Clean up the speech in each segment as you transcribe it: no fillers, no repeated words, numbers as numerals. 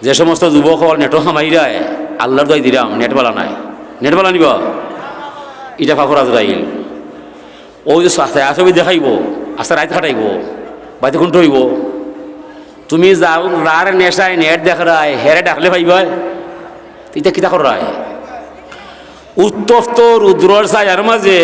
যে সমস্ত যুবক হল নেটও হামাইরায় আল্লাহর দয় দিলাম নেটবালা নাই, নেটবালা নিব এটা ফাফর আজরাইল। ওই যে ছবি দেখাইব, আস্তে রাত খাটাইব, বাড়িতে খুঁট হইব। তুমি যার নেশায় নেট দেখায় হেরে ডাকলে পাইবাই, এটা কিতা করায়? উত্তপ্ত রুদ্রর ছায়ার মাঝে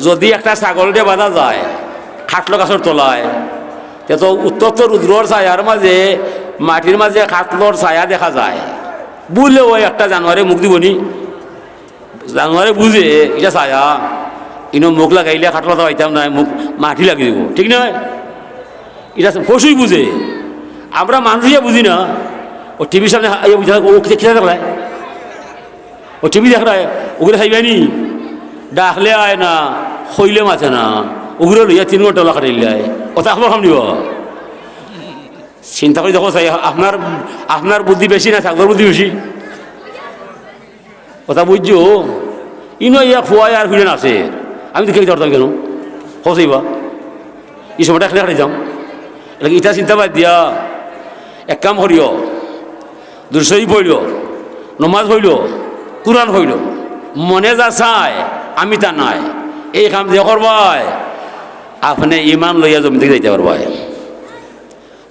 যদি একটা ছাগল দিয়ে বাঁধা যায় খাটলো গাছের তলায়, তো উত্তপ্ত রুদ্রর ছায়ার মাঝে মাটির মাঝে খাটলোর ছায়া দেখা যায়, বুঝলে ওই একটা জানোয়ারে মুখ দিবনি, জানোয়ারে বুঝে এটা ছায়া, ইনো মুখ লাগাইলে খাটলো তো পাইতাম না, মুখ মাটি লাগিয়ে দিব, ঠিক নয়? এটা পশুই বুঝে, আমরা মানুষই বুঝি না। ও টিভির সামনে ও খেতে দেখায়, ও টিভি দেখায়, ওগুলো খাইবানি ডাকলে আয় না, হইলে মাথে না, ওগুলো লইয়া 3 ঘন্টা ওলা খাটাইলে ওটা আপনার খাম দিব। চিন্তা করে দেখো চাই, আপনার বুদ্ধি বেশি না ছাগলের বুদ্ধি বেশি? কথা বুঝছো? ইনো ইয়া খোয়াই আর ফিরে আছে, আমি তো খেয়ে ধরতাম কেন হসইবা এই সময়টা খেলে খাটাই যাম। এটা ইটা চিন্তা বাদ দিয়া এক কাম করিও, দুরশরী পড়ল, নমাজ হইল, কোরআন হইল, মনে যা চায় আমি তা নাই, এই কাম যে করবাই আপনি ইমান লইয়া জমি থেকে যাইতে পারবাই।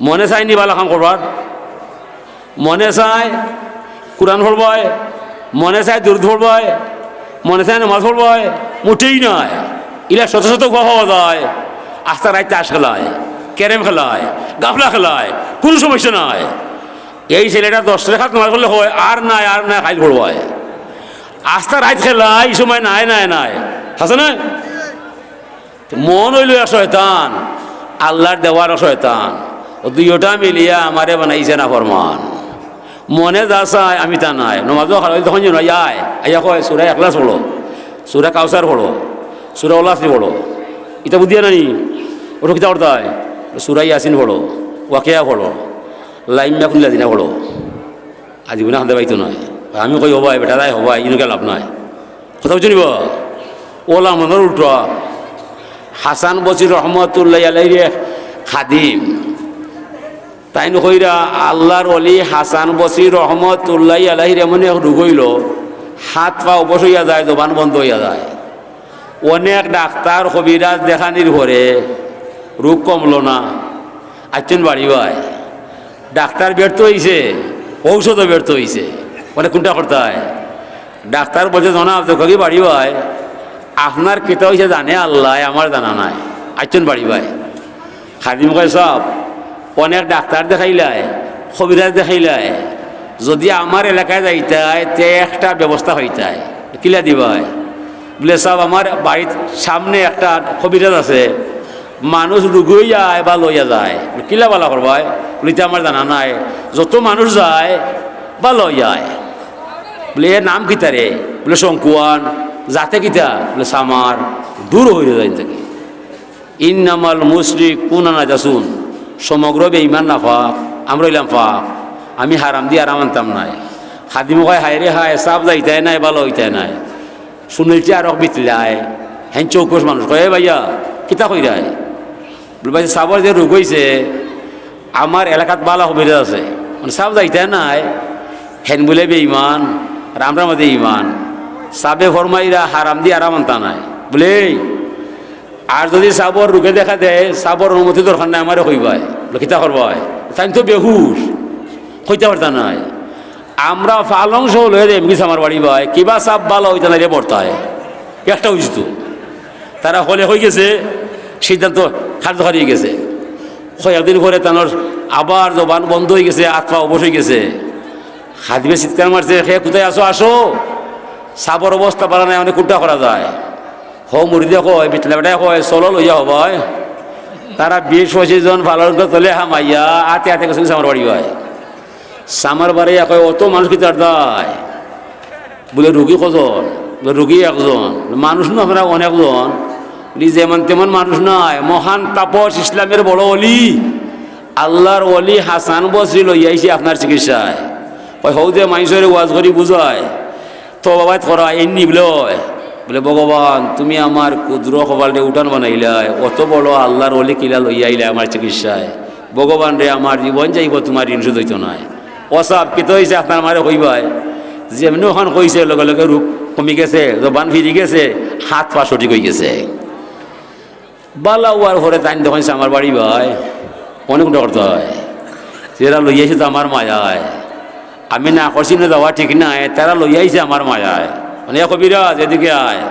মনে চাই নি ভালো কাম করবার, মনে চায় কোরআন পড়বাই, মনে চায় দূর পড়বাই, মনে চায় নমাজ পড়বাই, মোটেই নয়। ইলা শত শত পাওয়া যায়, আস্তা রাত তাস খেলায়, ক্যারেম খেলায়, গাফলা খেলায়, কোনো সমস্যা নাই। এই ছেলেটা 10 রেখাত নমাজ করলে হয়, আর নাই খাইল পড়বাই। আস্তা রাত খেলায় এই সময় নাই আছে না? মন হইল শয়তান, আল্লাহর দেওয়ার শয়তান, ও দুইটা মিলিয়া আমারে বানাইছে না ফরমান। মনে যা চায় আমি তা নাই। নমাজও খারাপ তখন যেন আইয়া কয় সুরা একলাস পড়ো, সুরা কাউসার পড়ো, সুরা ওলাসি পড়ো, এটা বুঝিয়া নানি ওটা কিতা করতে হয়? সুরা ইয়াসিন পড়ো, ওয়াকিয়া পড়ো, লাইম্মা খুল্লা দিনা পড়ো। আজি গুণা খাতে পাইতো নয়, আমি কই হবাই বেটা যাই হবাই, ইনকে লাভ নাই। কথা বুঝে নিব? ওলা মনের উল্টো হাসান বসির রহমতুল্লাহ আলাইহি খাদিম, তাই নইরা আল্লাহর ওলি হাসান বসির রহমতুল্লাহ আলাইহি এমন রোগ হইল, হাত পা অবশ হইয়া যায়, জবান বন্ধ হইয়া যায়। অনেক ডাক্তার কবিরাজ দেখানির ঘরে রোগ কমলো না, আচ্ছেন বাড়ি ভাই ডাক্তার ব্যর্থ হয়েছে, ঔষধও ব্যর্থ হয়েছে, মানে কোনটা করতে হয়? ডাক্তার বলছে জানা কি বাড়ি ভাই আপনার কেতা হয়েছে জানে আল্লাহ, আমার জানা নাই, আচ্ছেন বাড়ি ভাই। খাদিম কয় সব অনেক ডাক্তার দেখাইলায়, কবিরাজ দেখাইলায়, যদি আমার এলাকায় যাইতায় তে একটা ব্যবস্থা হইতায়, কিলা দিবাই? বলে সব আমার বাড়ির সামনে একটা কবিরাজ আছে, মানুষ রুগই যায় বা লইয়া যায়, কিলা বালা করবাই? বলিতে আমার জানা নাই, যত মানুষ যায় বা লই যায়। বলে এর নাম কিতা রে? বলে শঙ্কুয়ান। যাতে কিতা? বলে সামার। দূর হইলে যায় থেকে ইন্নামাল মুশরিক কুনা নাজাসুন, সমগ্র বেঈমান না ফাক, আমরা হইলাম ফাক, আমি হারাম দিয়ে আরাম আনতাম নাই। খাদিম কয় হায় রে হায়, সাপ যাইতাই নাই, ভালো হইতাই নাই, শুনিলছে আর বিতলায়। হ্যাঁ চৌকস মানুষ কয় ভাইয়া কিতা কই রায়? বলে ভাই সাপর যে রোগ হয়েছে আমার এলাকাত বালা কবিরাজ আছে, মানে সাপ যাইতাই নাই, হেন বলে বেঈমান আর আমরা মধ্যে ইমান। সাবে ফরমাইরা হারাম দিয়ে আরাম আনতা নাই। বলে আর যদি সাবর রোগে দেখা দেয়, সাবর অনুমতি দরকার নাই, আমারে কইবাই। বলে কিতা করবাই? তাই তো বেহুশ, কইতে পারতা নাই। আমরা পালং সহ লয়ে যাই এমনি আমার বাড়ি ভাই, কিবা সাপ ভালো হইতে না রে বর্তায় একটা হয়েছে তো, তারা হলে হয়ে গেছে, সিদ্ধান্ত খাদ্য হারিয়ে গেছে। একদিন করে তানোর আবার জবান বন্ধ হয়ে গেছে, আত্মা অবশ হয়ে গেছে। খাদিমে চিৎকার মারছে, সে কোথায় আসো আসো, সাবর অবস্থা পারা নাই, অনেক কুটা করা যায়। মুড়িদে কয় বিটলা বেটায় কয় চলো লইয়া হবাই। তারা 20-25 জন পালন করে চলে হামাইয়া আতে আতে গেছে আমার বাড়ি হয়। সামার বাড়ি কয় অত মানুষ কি তার দায়? বলে রুগী কজন? রুগী একজন, মানুষ না আমরা অনেকজন। যেমন তেমন মানুষ নয়, মহান তাপস ইসলামের বড় অলি আল্লাহর অলি হাসান বসরি লইয়াইছে আপনার চিকিৎসায়। কয় হৌ যে মানুষের ওয়াজ করি বুঝায় তো বাবা থরা এমনি বলে ভগবান তুমি আমার ক্ষুদ্র কপালটা উঠান বানাইলাই, অত বড় আল্লাহর অলি কিলা লইয়া আইলে আমার চিকিৎসায়। ভগবান রে আমার জীবন যাইব তোমার ঋণ শোধ হইতো নয়, অসাব কিতো হয়েছে আপনার মারে কইবাই যেমনি ওখান কইছে লগে লগে রূপ কমি গেছে জবান ফিরি গেছে হাত পা সঠিক হয়ে গেছে বালা উয়ার ঘরে তাই দেখেছে আমার বাড়ি ভাই অনেক করতে হয় সেরা লইয়াছে তো আমার মায়ায় আমি না করছি না যাওয়া ঠিক নাই তারা লইয়াইছে আমার মায়ায় মানে কবিরাজ এদিকে আয়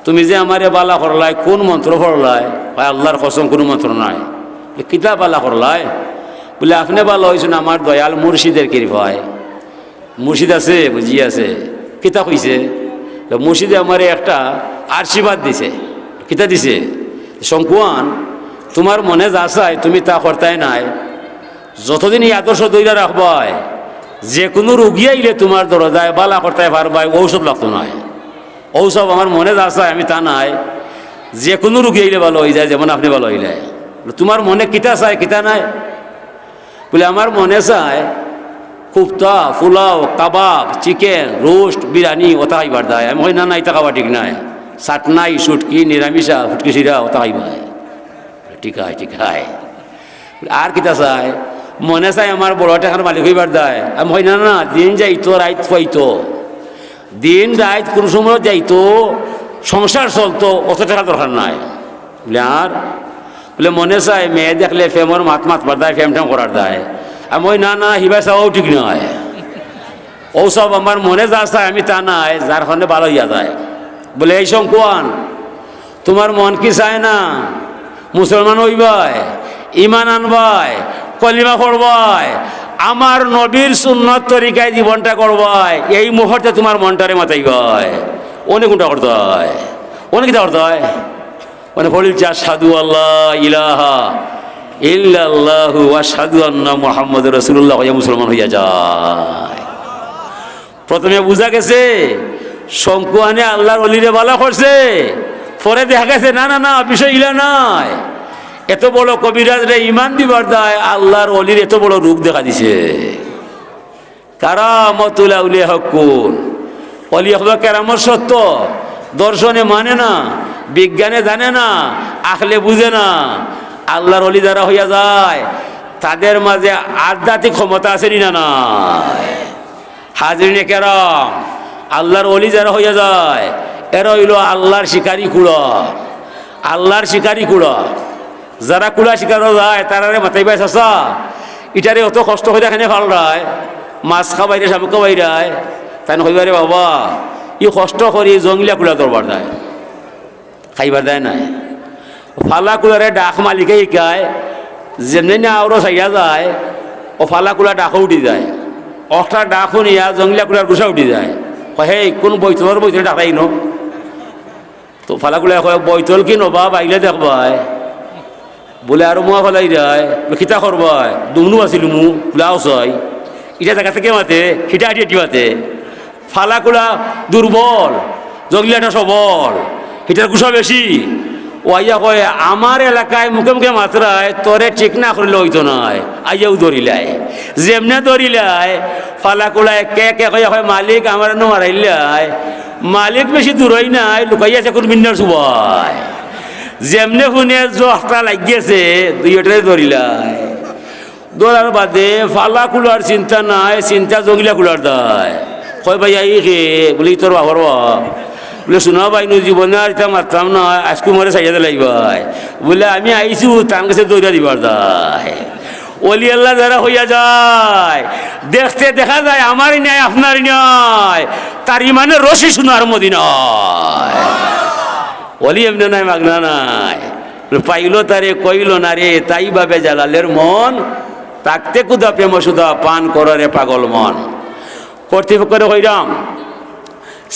তুমি যে আমারে বালা করলাই কোন মন্ত্র পড়লাই ভাই আল্লাহর কসম কোনো মন্ত্র নাই কিতা বালা করলাই বলে আপনি ভালো হয়েছেন আমার দয়াল মুর্শিদের কৃপায় মুর্শিদ আছে বুঝি আছে কিতা কইছে মুর্শিদে আমারে একটা আশীর্বাদ দিছে কিতা দিছে শঙ্কুয়ান তোমার মনে যা চাই তুমি তা করতাই নাই যতদিন এই আদর্শ দৈরা রাখবাই যে কোনো রুগী আইলে তোমার দরজায় বালা করতে পারবাই ঔষধ লাগতো নয় ঔষধ আমার মনে যা চাই আমি তা নাই যে কোনো রুগী আইলে ভালো হয়ে যায় যেমন আপনি ভালো হইলে তোমার মনে কিতা চাই কিতা নাই বলে আমার মনে চায় কুপ্তা পোলাও কাবাব চিকেন রোস্ট বিরিয়ানি ওটা খাইবার দেয় আমি না এটা খাওয়া ঠিক নাই চাটনাই সুটকি নিরামিষা ফুটকি সিরা ওটা খাইবাই ঠিক হয় আর কিতা চাই মনে চাই আমার বড় টাকার মালিক হইবার দেয় আমি হয় না দিন যাইতো রাইত পাইতো দিন রাইত কোন সময় যাইতো সংসার চলতো অত টাকা দরকার নাই বলে আর বলে মনে চাই মেয়ে দেখলে ফেমর মাতবার দেয় ফেম টেম করার দেয় আমি ওই না হিবা চাওয়াও ঠিক নয় ও সব আমার মনে যা চায় আমি তা নাই যার কারণে ভালো হইয়া যায় বলে এই শঙ্কুয়ান তোমার মন কি চায় না মুসলমান হইবাই ইমান আনবাই কলিমা করবাই আমার নবীর সুন্নত তরিকায় জীবনটা করবাই এই মুহূর্তে তোমার মনটারে মাতাইবাই অনেক কোনটা করতে হয় অনেক কিটা করতে হয় মানে বলিল আশহাদু আল্লাহ ইলাহা ইল্লাল্লাহু ওয়া আশহাদু আন্না মুহাম্মাদুর রাসূলুল্লাহ হইয়া মুসলমান হইয়া যায় প্রথমে বুঝা গেছে শঙ্কুয়ানে আল্লাহর ওলিরে বালা করছে পরে দেখা গেছে না বিষয় ইলা নাই এত বড় কবিরাজ রে ইমান দিবার দায় আল্লাহর ওলির এত বড় রূপ দেখা দিছে কারামাতুল আউলিয়া হকুন ওলি হলো কেরামত সত্য দর্শনে মানে না বিজ্ঞানে জানে না আখলে বুঝে না আল্লাহর ওলি যারা হইয়া যায় তাদের মাঝে আধ্যাত্মিক ক্ষমতা আছে না নাই হাজরিনে কেরাম আল্লাহর ওলি যারা হইয়া যায় এরা হইল আল্লাহর শিকারী কুড়া আল্লাহর শিকারী কুড়া যারা কুড়া শিকারও যায় তারারে মাথায় পাই চাষা ইটারে অত কষ্ট হয়ে দেখেনে ভাল রায় মাছ খাবাইরে শামুক খাবাইরায় তাই হইবারে বাবা ই কষ্ট করি জঙ্গলিয়া কুড়া দরবার দেয় খাইবার দেয় নাই ফালা কুলারে ডাক মালিকে শিকায় যেমনি না আরও চাইয়া যায় ও ফালা কুলা ডাকও উঠি যায় অষ্টা ডাক শুনিয়া জঙ্গলিয়া কুলার গুছা উঠি যায় হে কোন বৈতলের বৈতল ডাকাই ন তো ফালা কুলা কয় বৈতল কি নবা বাইলে দেখবাই বলে আর মুয়া ফেলাই যায় খিতা করবাই দুমনু আছিল মু বলে আও চাই ইটা জায়গা থেকে মাতে খিটা হাঁটি মাতে ফালা কুলা দুর্বল জঙ্গলিয়াটা সবল এটার গুছা বেশি ও আইয়া কয় আমার এলাকায় মুখে মুখে মাত্রায় তোরে ঠিক না করলে হইতো নয় আইয়াও দৌড়িলাই যেমনে দৌড়িলাই ফালা কুলায় কে কইয়া কয় মালিক আমার মারাইলাই মালিক বেশি দূরই নাই লুকাইয়াছে কোন মিন্নার সুবাই যেমনে শুনে জহটা লাগিয়েছে দুইটাই দৌড়িলাই দৌড়ার বাদে ফালা কুলার চিন্তা নাই চিন্তা জঙ্গলিয়া কুলার দায় কয় ভাই আই হে বলি তোর বাবার বলে শোনা বাইনু জীবনে আর এটা মারতাম না আজকে মরে সাইয়াতে লাগবাই বলে আমি আইসু তার কাছে দৌড়া দিবার দায় ওলি আল্লাহ যারা হইয়া যায় দেখতে দেখা যায় আমারই নাই আপনারই নয় তার ইমানের রশি শোনার মদিনায় ওলি এমনি নাই মাগনা নাই পাইলো তারে কইল না রে তাই ভাবে জালালের মন তাকতে কুদা প্রেম সুদা পান করে পাগল মন কর্তৃপক্ষরে হইরাম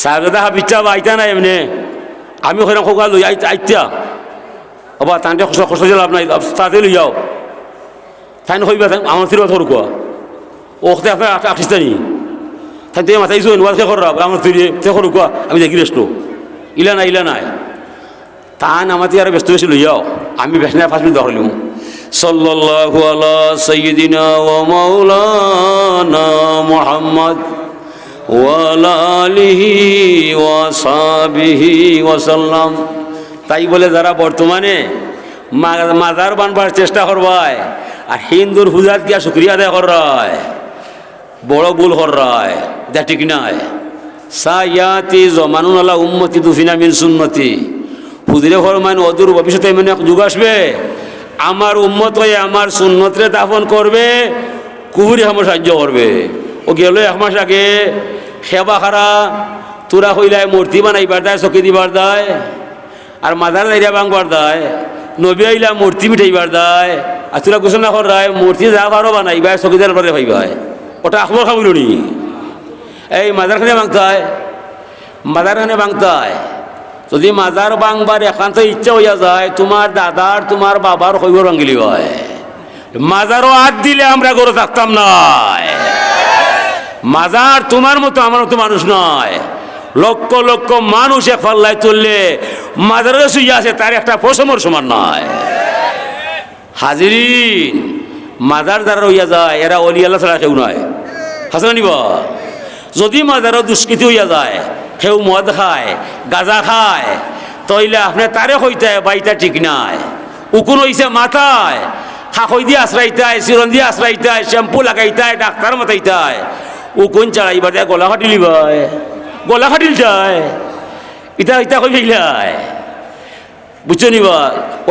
সাগদা হাবিচ্ছা বা আইতা না এমনি আমি হইরাম খোকা লই আইতা আবার তান্তে খসা লাভ নাই তাতে লই যাও তাই হইবা আমার তির কথা রুকুয়া ওতে আপনার আখিস্তানি তাই তো মাথায় জোন ওয়াল খর আমার তিরে তে রুকুয়া আমি দেখি রেস্ট ইলা নাই তান আমাতে আর ব্যস্ত হয়েছিল যাও আমি বেসনা 5 মিনিট ধরলিম সাল্লাল্লাহু আলা সাইয়্যিদিনা ওয়া মাওলানা মুহাম্মদ ওয়া আলা আলিহি ওয়া সাহবিহি ওয়া সাল্লাম। তাই বলে যারা বর্তমানে মাজার বানবার চেষ্টা করবায় আর হিন্দুর হুজাত গিয়া শুক্রিয়া আদায় করায় বড় ভুল হর রায় যা ঠিক নাই সায়াতি জমানুন আলা উম্মতি দুফিনা মিন সুন্নতি হুজুরে ফরমান অদূর ভবিষ্যতে এমন এক যুগ আসবে আমার উম্মত হয়ে আমার সুন্নতরে দাফন করবে কুহুরি আমার সাহায্য করবে ও গেল 1 মাস আগে সেবা খারা তোরা হইলায় মূর্তি বানাইবার দেয় চকি দিবার দেয় আর মাদার লাইরা ভাঙবার দেয় নবী আইলা মূর্তি মিঠাইবার দেয় আর তোরা ঘোষণা কর রায় মূর্তি যা পারো বানাইবা চকিদার পরে ভাইবাই ওটা আখবর খাবল নি এই মাজারখানে ভাঙতে হয় মাজারখানে ভাঙতে হয় যদি মাজার ভাঙবার একান্ত ইচ্ছা হইয়া যায় তোমার দাদার তোমার বাবার হইব ভাঙিলি হয় মাজারও হাত দিলে আমরা গরু থাকতাম নয় মাজার তোমার মতো আমার মতো মানুষ নয় লক্ষ লক্ষ মানুষ এক পাল্লায় তুললে মাজারে শুয়ে আছে তার একটা পশমর সমান নয় হাজিরিন মাজার যারা হইয়া যায় এরা অলি আল্লাহ ছাড়া কেউ নয় হাসনা নিব যদি মাজারও দুষ্কৃতি হইয়া যায় কেউ মদ খায় গাঁজা খায় তইলে আপনি তারে হইতে বাইটা ঠিক নাই উকুন হইছে মাথায় খাকই দিয়ে আশ্রাইতায় চিরন দিয়ে আশ্রাইতায় শ্যাম্পু লাগাইতায় ডাক্তার মাতাইতায় উকুন চালাইবার দেয় গলা খাটিলি ভাই গলা খাটিল যায় ইটা ইটা কই ফেলাই বুঝছো নিবা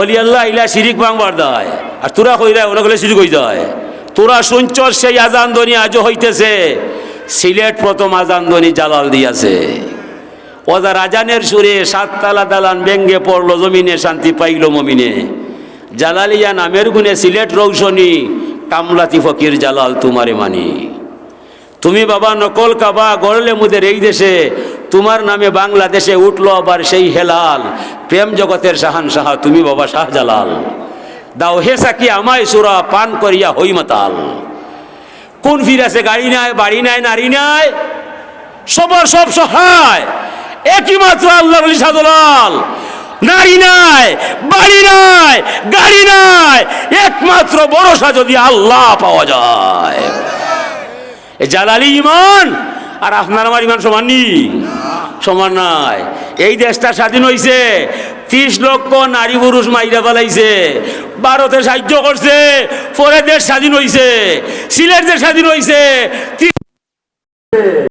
অলি আল্লাহ ইলা শিরিক ভাঙবার দেয় আর তোরা কইরা ওরা গেলে শিরিক হয়ে যায় তোরা শুনছস সেই আজান ধ্বনি আজও হইতেছে সিলেট প্রথম আজান ধ্বনি জালাল দিয়াছে ওজার আজানের সুরে 7 তালা দালান ব্যঙ্গে পড়লো জমিনে শান্তি পাইল মমিনে জালালিয়া নামের গুণে সিলেট রৌশনী কামলাতি ফকির জালাল তোমারে মানি তুমি বাবা নকল কাবা গড়লে মুদের এই দেশে তোমার নামে বাংলাদেশে উঠলো আবার সেই হেলাল প্রেম জগতের শাহানশাহ তুমি বাবা শাহজালাল দাও হে সাকি আমায় সুরা পান করিয়া হই মাতাল কোন ফির আছে গাড়ি নাই বাড়ি নাই নারী নাই সবার সব সহায় একই মাত্র আল্লাহ বলি শাহজালাল নারী নাই বাড়ি নাই গাড়ি নাই একমাত্র ভরসা যদি আল্লাহ পাওয়া যায় জালালি ইমান আর আপনার আমার ইমান সমান নি সমান নাই এই দেশটা স্বাধীন হয়েছে 30 লক্ষ নারী পুরুষ মাইরা ফেলাইছে ভারতে সাহায্য করছে পরে দেশ স্বাধীন হয়েছে সিলেট দেশ স্বাধীন হয়েছে